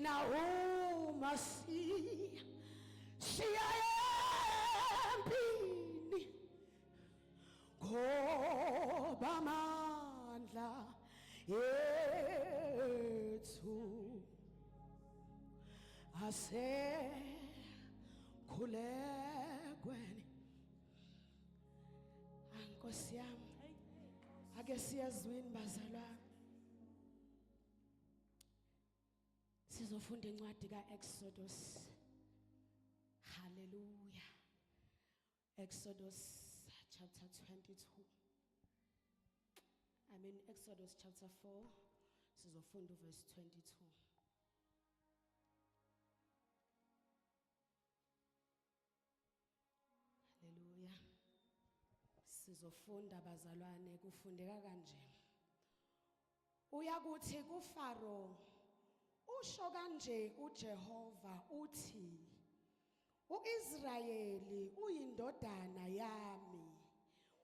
thina uma siya empini ngoba amandla yethu asekhulekweni. Nkosi yami, ake siyazwini bazalwane, sizofunda incwadi kaExodus. Hallelujah. Exodus chapter 22. Exodus chapter 4, sizofunda verse 22. Hallelujah. Sizofunda bazalwane, kufundeka kanje. Uyakuthi kuFaro, usho kanje uJehova uthi, uIsrayeli uyindodana yami,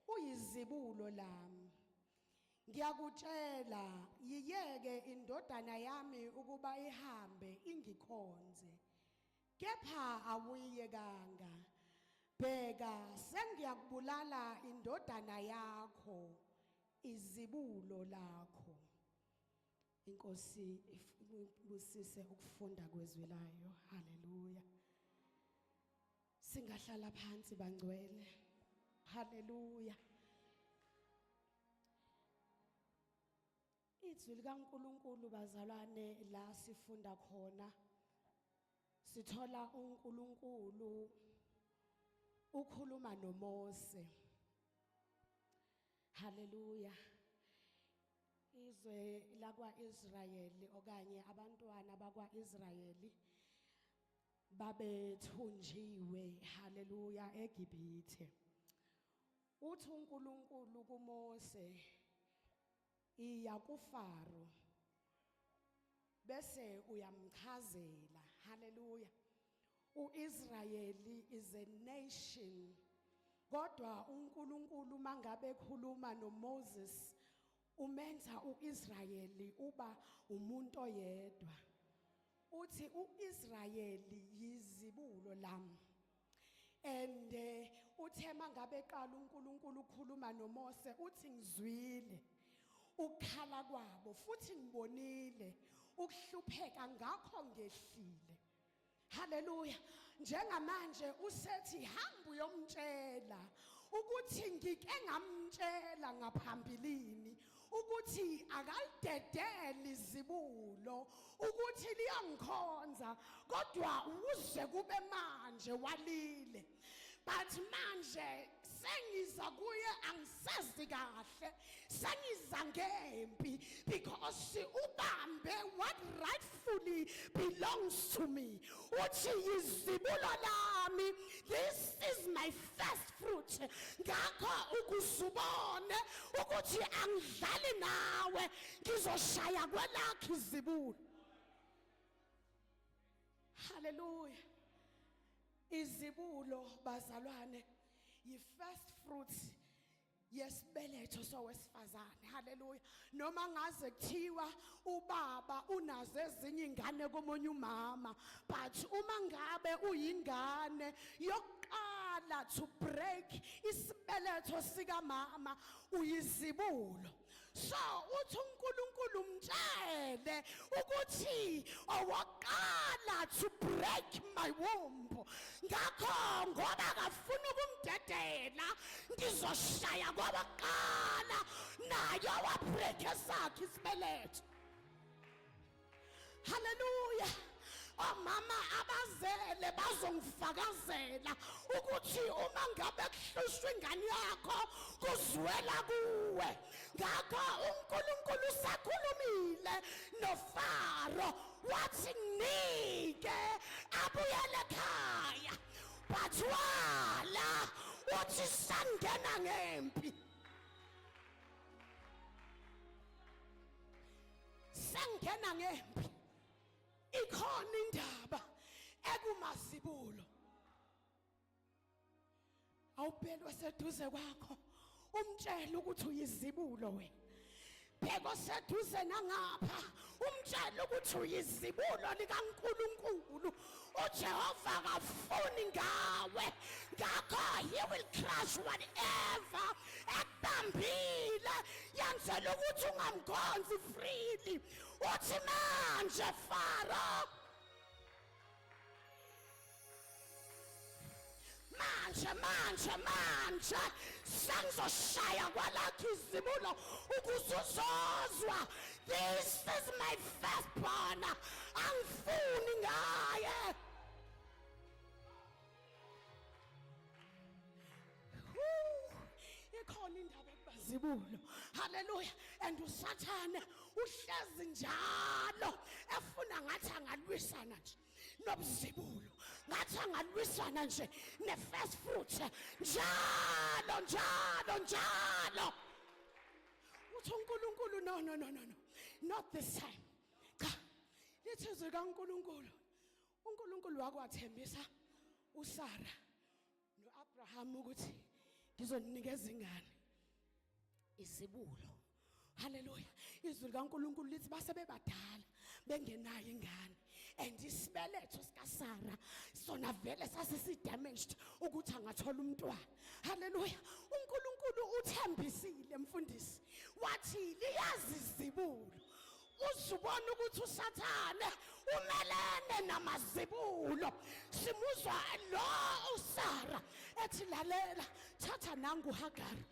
uyizibulo lami. Ngiyakutshela, yiyeke indodana yami ukuba ihambe ingikhonze, kepha awuyiyekanga. Bheka, sengiyakubulala indodana yakho, izibulo lakho. Inkosi ibusise ukufunda kwezwi layo. Haleluya. Singahlala phansi bangcwele. Haleluya. Izwi likaNkulunkulu bazalwane, la sifunda khona sithola uNkulunkulu ukhuluma noMose. Haleluya. Izwe lakwaIsrayeli okanye abantwana bakwaIsrayeli babethunjiwe, haleluya, eGibhithe. Uthi uNkulunkulu kuMose, iya kuFaro bese uyamchazela. Haleluya. uIsrayeli is a nation, kodwa uNkulunkulu mangabe ekhuluma noMoses umenza uIsrayeli uba umuntu oyedwa. Uthi uIsrayeli yizibulo lami. And uthe mangabe eqala uNkulunkulu ukukhuluma noMose uthi ngizwile ukukhala kwabo futhi ngibonile ukuhlupheka ngakho ngehlile. Hallelujah. Njengamanje usethi hamba uyomtshela ukuthi ngike ngamtshela ngaphambilini ukuthi akalidedele izibulo ukuthi liyangikhonza, kodwa uze kube manje walile. But manje sengiza kuye angisazi kahle, sengiza ngempi because ubambe what rightfully belongs to me. Uthi yizibulo lami, this is my first fruit. Ngakho ukuzubone ukuthi angidlali nawe, ngizoshaya kwelakhe izibulo. Hallelujah. Izibulo bazalwane yi first fruit yesibeletho sowesifazane. Haleluya. Noma ngaze kuthiwa ubaba unazo ezinye ingane komunye umama, but uma ngabe uyingane yokuqala to break isibeletho sika mama uyizibulo. So uthi uNkulunkulu umtshele ukuthi owaqala to break my womb, ngakho ngoba akafuna ukumdedela ngizoshaya kwabaqala naye wabreak esakhe isibeletho. Hallelujah. Omama abazele bazongifakazela ukuthi uma ngabe kuhlushwa ingane yakho kuzwela kuwe. Ngakho uNkulunkulu usakhulumile noFaro wathi nike abuyele ekhaya, but wala uthi sangena ngempi. Sangena ngempi. Ikhona indaba ekumazibulo. Awubhekwe seduze kwakho umtshela ukuthi uyizibulo wena. Bheka seduze nangapha umtshela ukuthi uyizibulo likaNkulunkulu. uJehova akafuni ngawe, ngakho he will crush whatever ekubambile yenzela ukuthi ungamkhonzi freely. uthi manje Faro, manje sengizoshaya kwalakho izibulo ukuze uzozwa. This is my firstborn, angifuni ngaye. Ikhona indaba ekubazibulo. Hallelujah. And uSathane uhlezi njalo efuna ngathi angalwisana nje nobuzibulo, ngathi angalwisana nje ne-first fruit, njalo. Uthi uNkulunkulu, no, not this time. Cha, lithi izwi kaNkulunkulu, uNkulunkulu wakwathembisa uSara noAbraham ukuthi ngizoninikeza ingane izibulo. Hallelujah. Izwi kaNkulunkulu lithi base bebadala bengenayo ingane, and isibeletho sikaSara sona vele sasisi-damaged ukuthi angathola umntwana. Hallelujah. uNkulunkulu uthembisile mfundisi, wathi liyazi izibulo. Uzubona ukuthi uSathane umelene namazibulo. Simuzwa lo uSara ethi lalela, thatha nangu uHagari,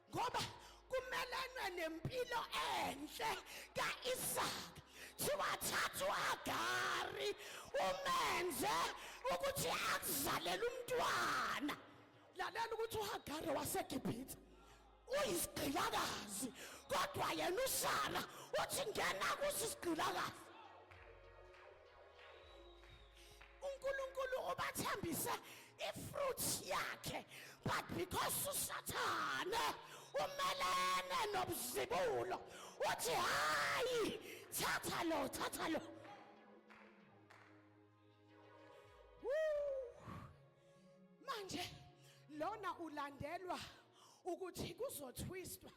ngoba kumelenwe nempilo enhle kaIsaka. Thiwathatha uHagari umenze ukuthi akuzalela umntwana. Lalela ukuthi uHagari waseGibhithe uyisigqilakazi, kodwa yena uSara uthi ngena kuso isigqilakazi. uNkulunkulu ubathembise ifruit yakhe, but because uSathane umelene nobuzibulo uthi hayi, thatha lo. Manje lona ulandelwa ukuthi kuzotwistwa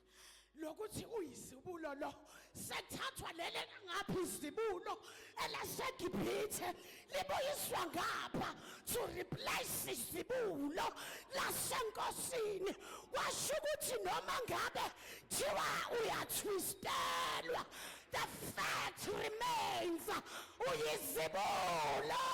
lokuthi uyizibulo lo sethathwa lele ngapha izibulo elaseGibhithe libuyiswa ngapha to replace izibulo lasenkosini. Washo ukuthi noma ngabe thiwa uyatwistelwa, the fact remains uyizibulo.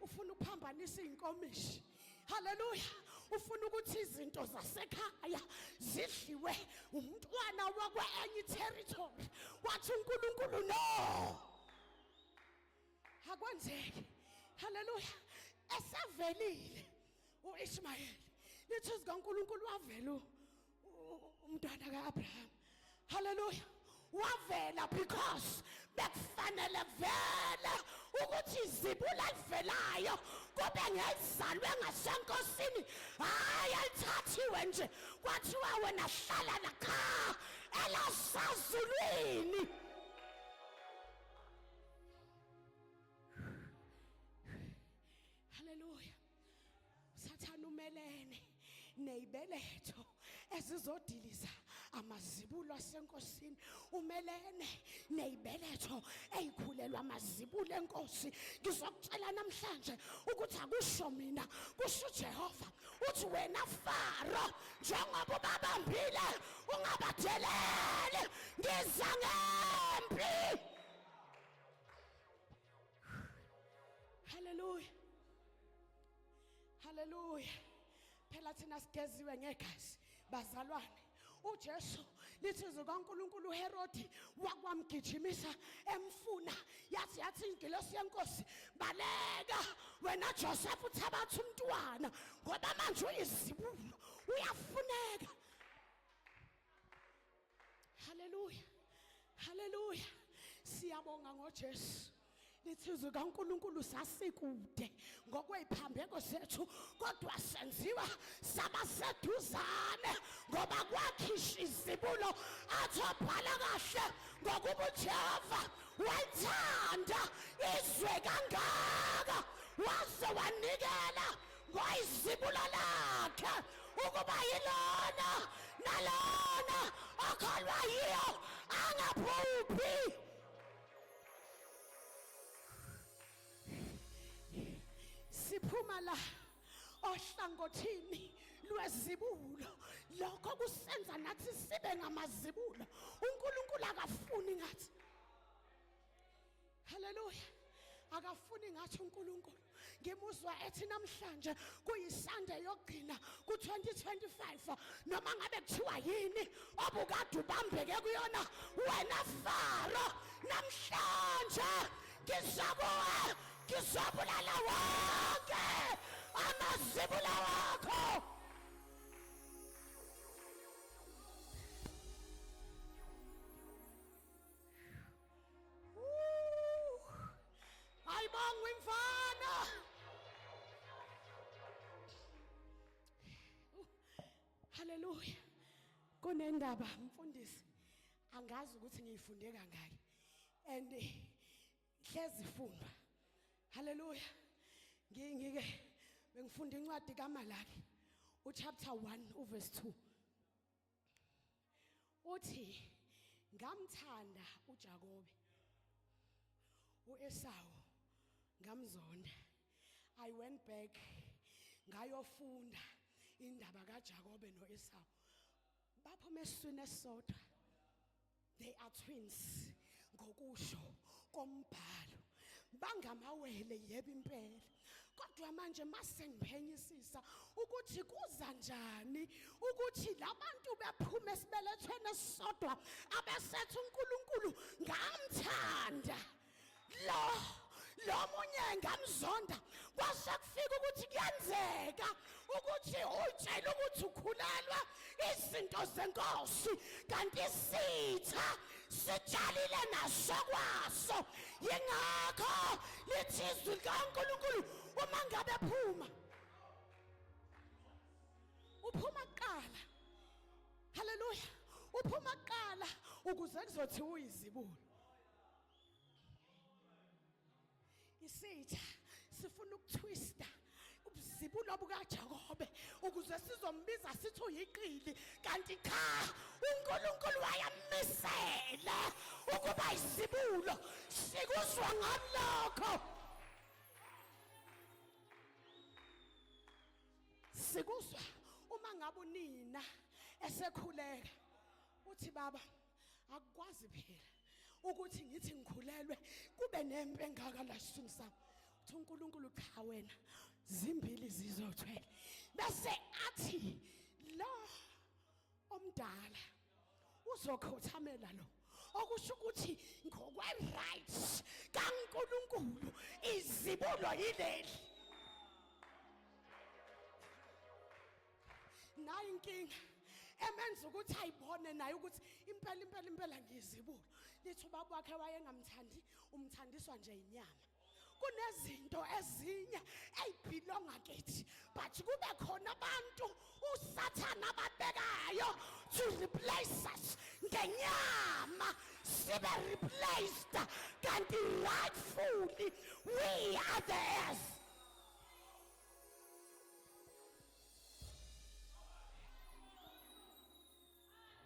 Ufuna ukuphambanisa inkomishi. Hallelujah. Ufuna ukuthi izinto zasekhaya zidliwe umntwana wakwenye territory. Wathi uNkulunkulu no, akwenzeki. Hallelujah. Esavelile uIshmayeli, lithi izwi kaNkulunkulu wavela umntwana kaAbraham. Hallelujah. Wavela because bekufanele vele ukuthi izibulo elivelayo kube ngezalwe ngasenkosini, hayi alithathiwe nje kwathiwa wena hlala lakha elasazulwini. Hallelujah. Sathane umelene neyibeletho ezizodiliza amazibulo asenkosini, umelene neyibeletho eyikhulelwa amazibulo enkosi. Ngizokutshela namhlanje ukuthi akusho mina, kusho uJehova. Uthi wena Faro, njengoba ubabambile ungabadelele, ngiza ngempi. Hallelujah. Hallelujah. Phela thina sigeziwe ngegazi bazalwane. uJesu lithi izwi kaNkulunkulu uHerodi wakwamgijimisa emfuna, yathi ingilosi yenkosi, baleka wena Joseph uthabatha umntwana ngoba manje uyizibulo uyafuneka. Hallelujah. Hallelujah. Siyabonga ngoJesu. Lithi izwi kaNkulunkulu sasikude ngokweziphambeko zethu, kodwa senziwa sabaseduzane ngoba kwakhisha izibulo athi obhala kahle ngokuba uJehova wayithanda izwe kangaka waze wanikela ngoyizibulo lakhe ukuba yilona nalona akholwa yiyo angaphuphi. Siphuma la ohlangothini lwezibulo, lokho kusenza nathi sibe ngamazibulo. uNkulunkulu akafuni ngathi. Haleluya. Akafuni ngathi uNkulunkulu. Ngimuzwa ethi namhlanje kuyiSunday yokugcina ku2025, noma ngabe kuthiwa yini obukade ubambeke kuyona wena Faro, namhlanje ngizakuwe ngizobulala wonke amazibulo wakho. Ayibongwe mfana. Haleluya. Kunendaba mfundisi, angazi ukuthi ngiyifunde kangaki and hlezi ifundwa. Haleluya. Ngike bengifunda incwadi kaMalaki uchapter 1 uverse 2. Uthi ngamthanda uJakobe, uEsau ngamzonda. I went back ngayofunda indaba kaJakobe noEsau. Baphuma esiswini esodwa. They are twins ngokusho kombhalo. Bangamawele yebo impela. Kodwa manje masengiphenyisisa ukuthi kuza njani ukuthi labantu bephuma esibelethweni esodwa abesethu uNkulunkulu ngamthanda lo munye ngamzonda. Kwase kufika ukuthi kuyenzeka ukuthi utshela ukuthi ukhulelwa izinto zenkosi, kanti isitha sitshalile naso kwaso. Yingakho lithi izwi likaNkulunkulu uma ngabe uphuma kuqala. Haleluya. Uphuma kuqala ukuze kuzothi uyizibulo. Isitha sifuna ukutwista ubuzibulo bukaJakobe ukuze sizombiza sithi uyiqili, kanti cha, uNkulunkulu wayamisela ukuba izibulo. Sikuzwa ngalokho. Sikuzwa uma ngabe unina esekhuleka uthi baba akukwazi phela ukuthi ngithi ngikhulelwe kube nempe engaka la siswini sami. Uthi uNkulunkulu cha, wena zimbili zizothwele. Bese athi lo omdala uzokhothamela lo, okusho ukuthi ngokwe-right kaNkulunkulu izibulo yileli. Nayi inkinga emenza ukuthi ayibone naye ukuthi impela ngiyizibulo. Lithi ubaba wakhe wayengamthandi, umthandiswa nje inyama. Kunezinto ezinye ezibhilonga kithi, but kube khona abantu uSathana ababekayo to replace us ngenyama, sibe replaced kanti rightfully we are theirs.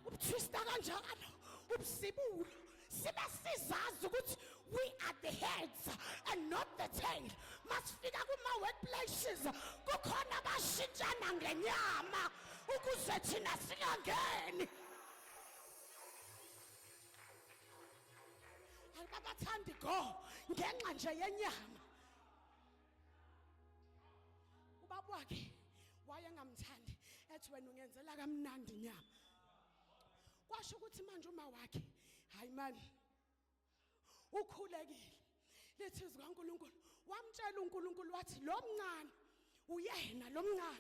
Ubutwista kanjalo ubusibulo sibe sizazi ukuthi we are the heads and not the tail. Masifika kuma workplaces kukhona abashintshana ngenyama ukuze thina singangeni. Ababathandi go ngenxa nje yenyama. Ubaba wakhe wayengamthandi, ethi wena ungenzela kamnandi inyama. Kwasho ukuthi manje uma wakhe hayi mani ukhulekile. Lithi izwi kaNkulunkulu wamtshela uNkulunkulu wathi lo mncane uyena, lo mncane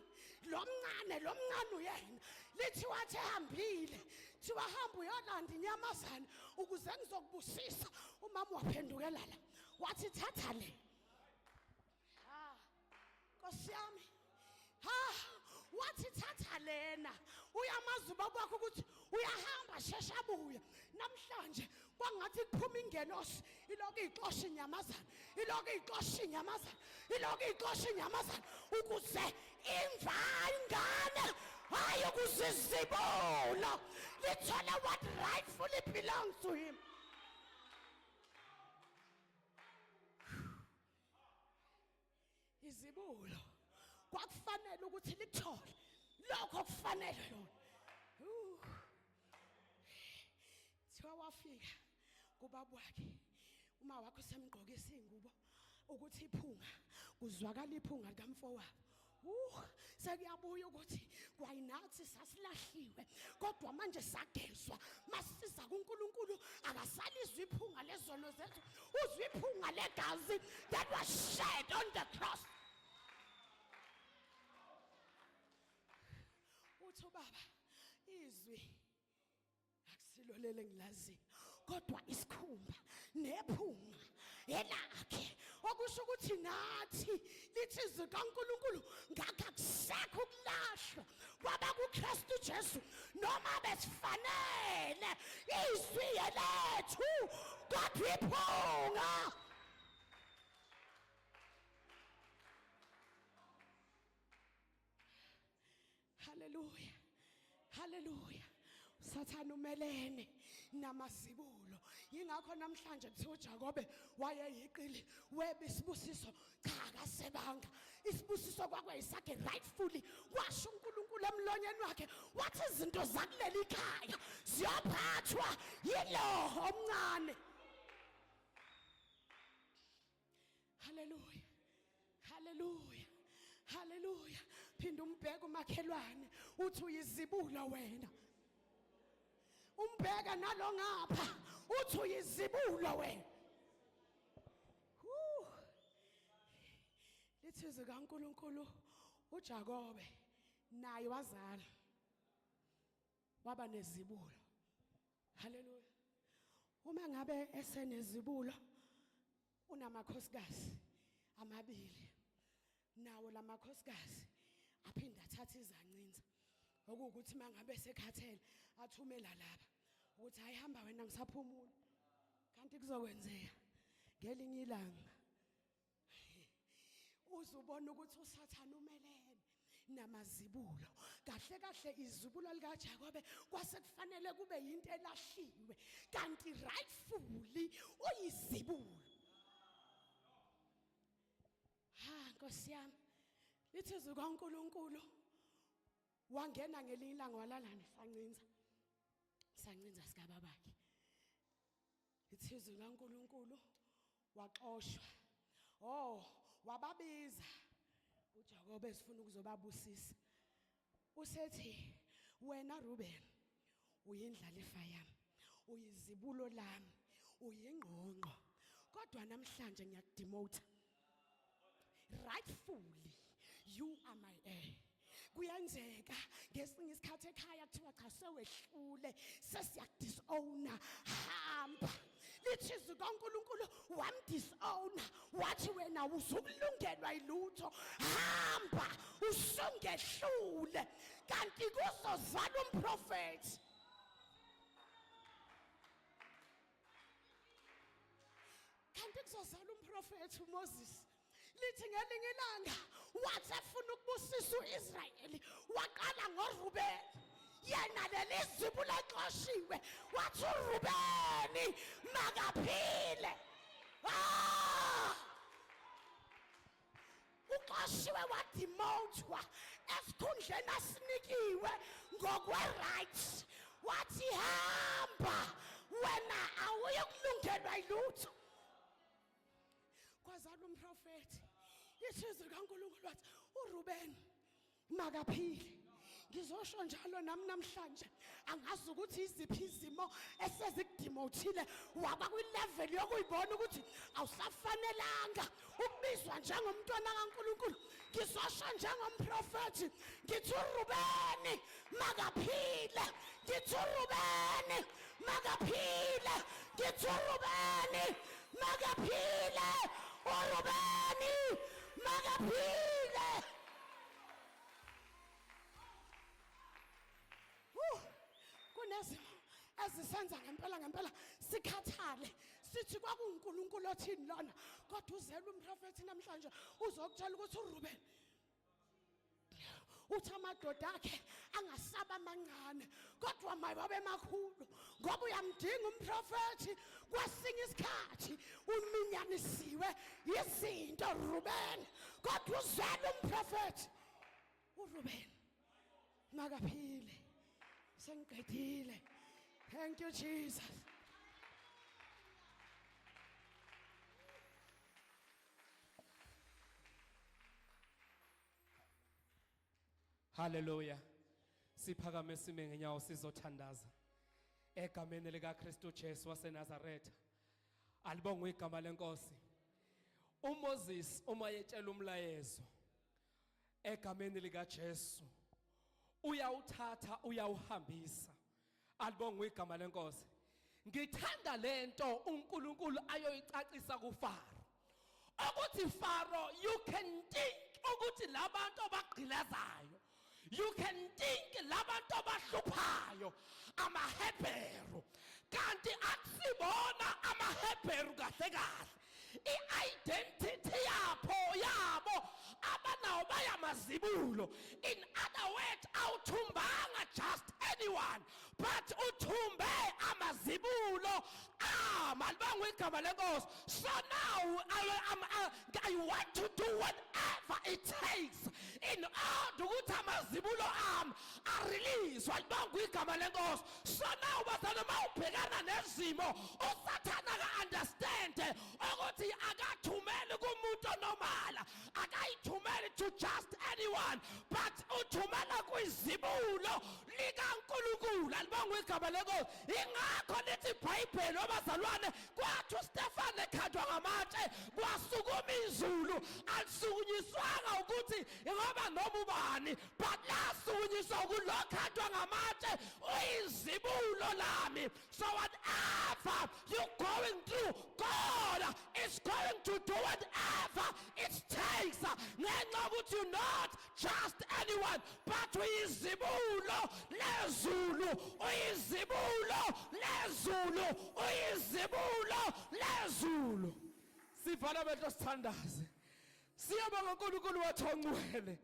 uyena. Lithi wathi ehambile thiwa hamba uyolanda inyamazana ukuze ngizokubusisa. Umama waphendukela la wathi thatha le. Nkosi yami, wathi thatha lena. Uyamazi ubaba wakho ukuthi uyahamba shesha abuya. Namhlanje kwangathi kuphuma ingelosi iloko ixosha inyamazana, ukuze ingane hayi ukuzizibula lithola what rightfully belongs to him. Izibulo kwakufanele ukuthi lithole lokho okufanele lona. Thiwa wafika kubaba wakhe uma wakho semgqokisa ingubo ukuthi iphunga kuzwakala iphunga likamfowabo. Sekuyabuya ukuthi kwayinathi sasilahliwe kodwa manje sagezwa masiza kuNkulunkulu akasalizwe iphunga lezono zethu uzwe iphunga legazi that was shed on the cross. Uthi baba izwi akusilolele ngilazi kodwa isikhumba nephunga elakhe okusho ukuthi nathi lithi izwi kaNkulunkulu ngakho akusekho ukulahlwa kwaba kuKristu Jesu noma besifanele izwi lethu kodwa iphunga. Hallelujah, hallelujah. Sathana umelene namazibulo ingakho namhlanje kuthiwa uJakobe wayeyiqili webe isibusiso cha akasebanga isibusiso kwakwayisakhe rightfully washo uNkulunkulu emlonyeni wakhe wathi izinto zakuleli khaya ziyaphathwa yilo omncane. Hallelujah, hallelujah, hallelujah. Phinda umbheke umakhelwane uthi uyizibulo wena. Umbheka nalo ngapha uthi uyizibulo wena. Lithi izwi kaNkulunkulu uJakobe naye wazala waba nezibulo. Hallelujah. Uma ngabe esenezibulo unamakhosikazi amabili nawo lamakhosikazi aphinda athatha izancinza okuwukuthi mangabe sekhathele athumela laba ukuthi ayihamba wena ngisaphumula kanti kuzokwenzeka ngelinye ilanga uzubona ukuthi uSathane umelene namazibulo kahle kahle izibulo likaJakobe kwase kufanele kube yinto elahliwe kanti rightfully uyizibulo. Nkosi yami lithi izwi kaNkulunkulu wangena ngelinye ilanga walalana sancinza sikababakhe. Lithi izwi kaNkulunkulu waxoshwa wababiza uJakobe esifuna ukuzobabusisa usethi wena Ruben uyindlalifa yami uyizibulo lami uyingqongqo kodwa namhlanje ngiyakudemote rightfully you are my heir. Kuyenzeka ngesinye isikhathi ekhaya kuthiwa cha sewehlule sesiyakudisowna hamba. Lithi izwi kaNkulunkulu wamdisowna wathi wena uzukulungelwa ilutho hamba usungehlule kanti kuzozala umprofeti. Kanti kuzozala umprofeti uMoses. Lithi ngelinye ilanga wathi efuna ukubusisa uIsrayeli waqala ngoRuben yena leli zibulo exoshiwe wathi uRubeni makaphile. Uxoshiwe wademotwa esikhundleni asinikiwe ngokwe-right wathi hamba wena awuyokulungelwa ilutho. Kwazala umprofeti lithi izwi kaNkulunkulu wathi uRuben makaphile. Ngizosho njalo nami namhlanje angazi ukuthi iziphi izimo esezikudemothile waba kwilevel yokuyibona ukuthi awusafanelanga ukubizwa njengomntwana kaNkulunkulu. Ngizosho njengomprofeti ngithi uRuben makaphile ngithi uRuben makaphile ngithi uRuben makaphile uRuben makaphile. Kunezimo ezisenza ngempela sikhathale sithi kwakuNkulunkulu othini lona kodwa uzela umprofeti namhlanje uzokutshela ukuthi uRuben uthi amadoda akhe angasaba amancane kodwa mayibabe makhulu ngoba uyamdinga umprofethi kwesinye isikhathi uminyanisiwe izinto Ruben kodwa uzwele umprofethi uRuben makaphile sengiqedile. Thank you Jesus. Hallelujah. Siphakame sime ngenyawo sizothandaza egameni lika Kristu Jesu waseNazaretha. Alibongwe igama lenkosi. uMoses uma yetshela umlayezo egameni lika Jesu uyawuthatha uyawuhambisa. Alibongwe igama lenkosi. Ngithanda lento uNkulunkulu ayoyicacisa kuFaro ukuthi Faro, you can think ukuthi labantu abagqilazayo, you can think labantu abahluphayo amaHebheru kanti akusibona amaHebheru kahle kahle. I-identity yabo abanawo bayamazibulo. In other words, awuthumbanga just anyone but uthumbe amazibulo malibangwe igama lenkosi. So now I want to do whatever it takes in order ukuthi amazibulo are released. Walibangwe igama lenkosi. So now bazana mawubhekana nezimo uSathana ka understand ukuthi akathumeli kumuntu onomala, akayithumeli to just anyone but uthumela kwizibulo likaNkulunkulu. Alibongwe igama lenkosi. Ingakho lithi iBhayibheli abazalwane kwathi uStefane ekhandwa ngamatshe kwasukuma izulu, alisukunyiswanga ukuthi ngoba noma ubani but lasukunyiswa kulokhandwa ngamatshe uyizibulo lami. So whatever you're going through, God is going to do whatever it takes. Ngenxa ukuthi you're not just anyone but uyizibulo lezulu, uyizibulo lezulu, uyizibulo lezulu. Sivala bethu sithandaze. Siyabonga uNkulunkulu wethu ongcwele.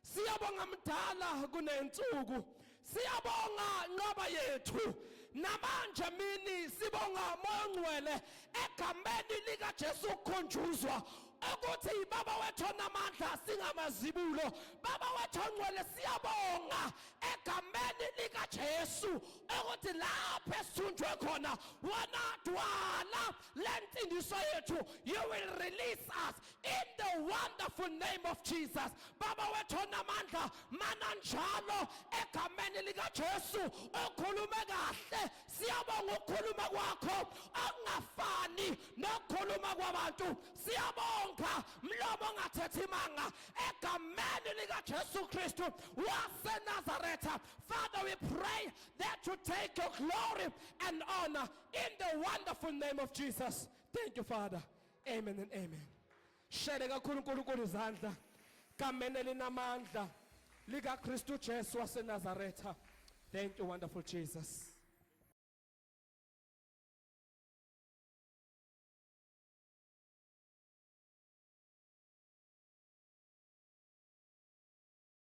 Siyabonga mdala kunensuku. Siyabonga nqaba yethu. Namanje mini sibonga Moya Ongcwele egameni lika Jesu ukukhunjuzwa ukuthi baba wethu onamandla singamazibulo. Baba wethu ongcwele siyabonga egameni lika Jesu ukuthi lapho esithunjwe khona wona dwala lensindiso yethu, you will release us in the wonderful name of Jesus. Baba wethu onamandla mananjalo egameni lika Jesu ukhulume kahle. Siyabonga ukukhuluma kwakho angafani nokukhuluma kwabantu. Siyabonga mlomo ongathethi imanga egameni lika Jesu Kristu waseNazaretha. Father, we pray that you take your glory and honor in the wonderful name of Jesus. Thank you, Father. Amen and amen. Shele kakhulu uNkulunkulu izandla gameni linamandla lika Kristu Jesu waseNazaretha. Thank you, wonderful Jesus.